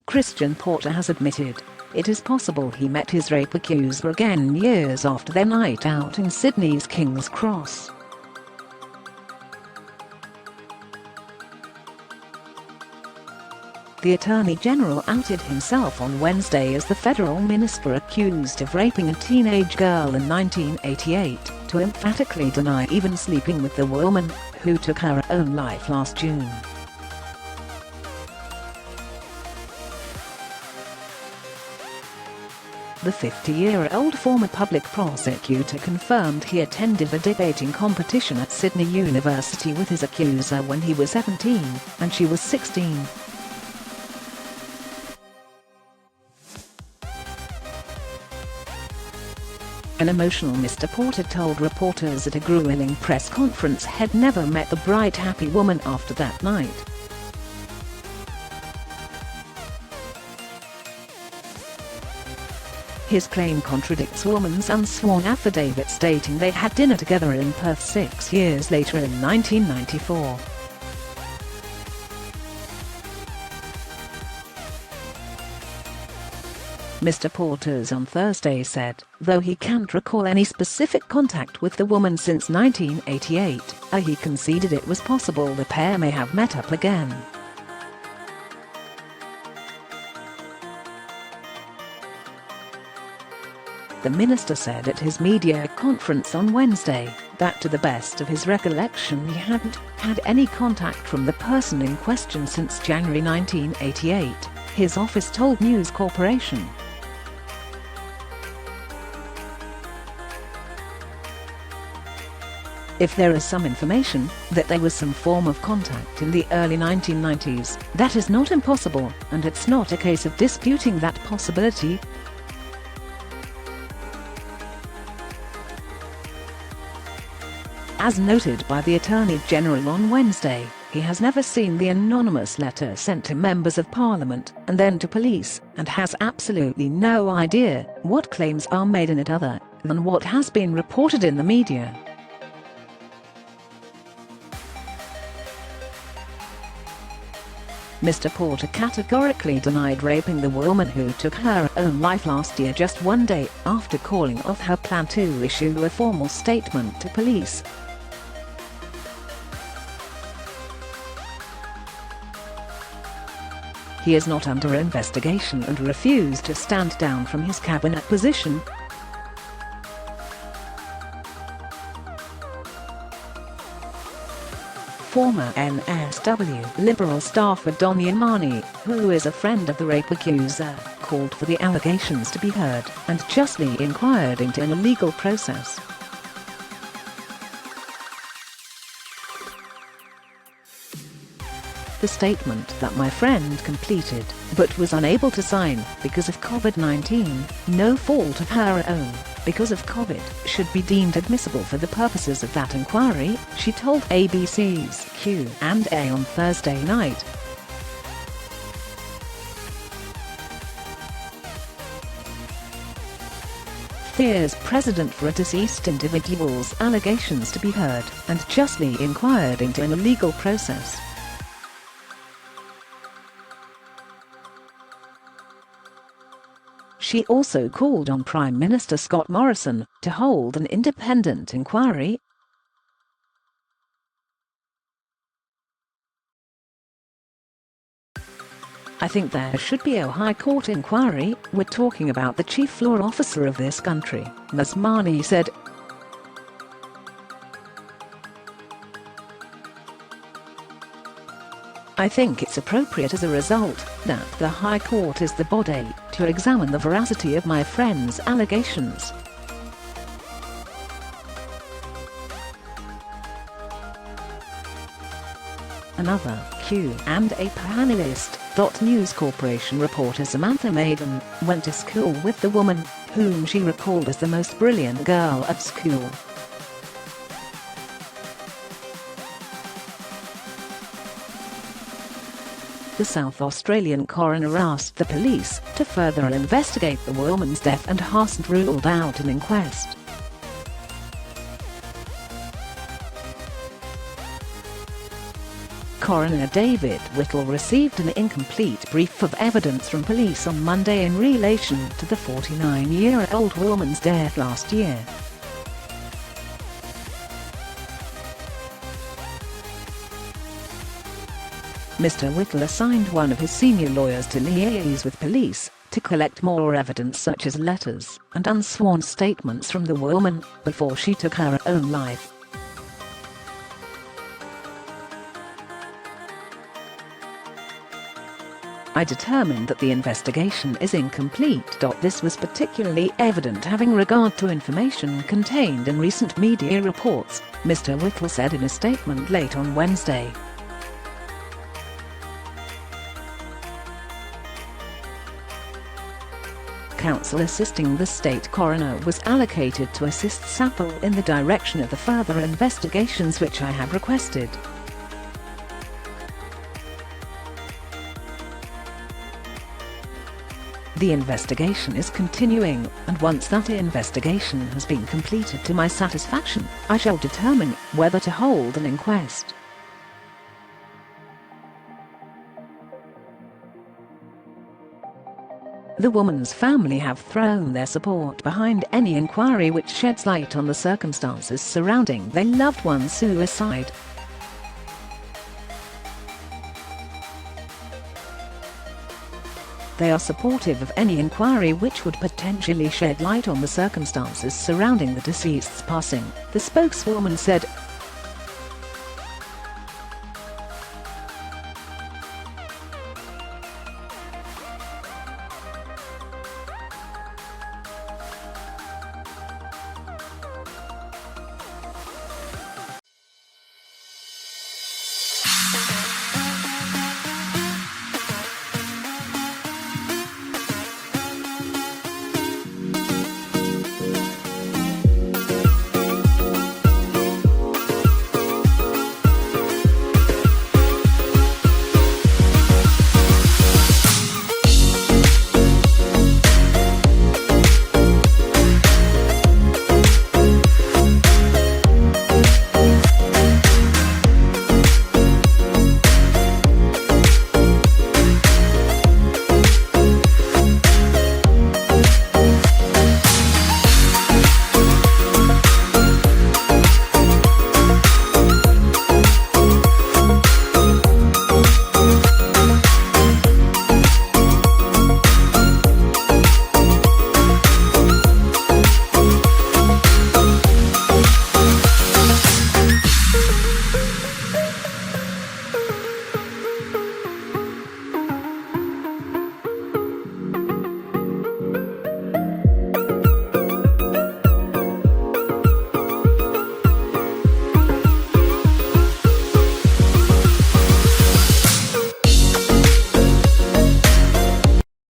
Christian Porter has admitted it is possible he met his rape accuser again years after their night out in Sydney's King's Cross. The Attorney General outed himself on Wednesday as the federal minister accused of raping a teenage girl in 1988, to emphatically deny even sleeping with the woman who took her own life last June. The 50-year-old former public prosecutor confirmed he attended a debating competition at Sydney University with his accuser when he was 17 and she was 16. An emotional Mr. Porter told reporters at a gruelling press conference he'd never met the bright, happy woman after that night. His claim contradicts woman's unsworn affidavit stating they had dinner together in Perth 6 years later in 1994. Mr. Porters on Thursday said, though he can't recall any specific contact with the woman since 1988, he conceded it was possible the pair may have met up again. The minister said at his media conference on Wednesday that to the best of his recollection he hadn't had any contact from the person in question since January 1988, his office told News Corporation. If there is some information that there was some form of contact in the early 1990s, that is not impossible, and it's not a case of disputing that possibility. As noted by the Attorney General on Wednesday, he has never seen the anonymous letter sent to members of Parliament and then to police, and has absolutely no idea what claims are made in it other than what has been reported in the media. Mr. Porter categorically denied raping the woman who took her own life last year, just one day after calling off her plan to issue a formal statement to police. He is not under investigation and refused to stand down from his cabinet position. Former NSW Liberal staffer Don Yamani, who is a friend of the rape accuser, called for the allegations to be heard and justly inquired into in a legal process. The statement that my friend completed but was unable to sign because of COVID-19, no fault of her own, because of COVID, should be deemed admissible for the purposes of that inquiry, she told ABC's Q&A on Thursday night. Fears president for a deceased individual's allegations to be heard and justly inquired into in a legal process. She also called on Prime Minister Scott Morrison to hold an independent inquiry. I think there should be a High Court inquiry. We're talking about the chief law officer of this country, Ms. Marnie said. I think it's appropriate as a result that the High Court is the body to examine the veracity of my friend's allegations. Another Q&A panelist, News Corporation reporter Samantha Maiden, went to school with the woman, whom she recalled as the most brilliant girl at school. The South Australian coroner asked the police to further investigate the woman's death and hasn't ruled out an inquest. Coroner David Whittle received an incomplete brief of evidence from police on Monday in relation to the 49-year-old woman's death last year. Mr. Whittle assigned one of his senior lawyers to liaise with police to collect more evidence such as letters and unsworn statements from the woman before she took her own life. I determined that the investigation is incomplete. This was particularly evident having regard to information contained in recent media reports, Mr. Whittle said in a statement late on Wednesday. Counsel assisting the state coroner was allocated to assist SAPL in the direction of the further investigations which I have requested. The investigation is continuing, and once that investigation has been completed to my satisfaction, I shall determine whether to hold an inquest. The woman's family have thrown their support behind any inquiry which sheds light on the circumstances surrounding their loved one's suicide. They are supportive of any inquiry which would potentially shed light on the circumstances surrounding the deceased's passing, the spokeswoman said.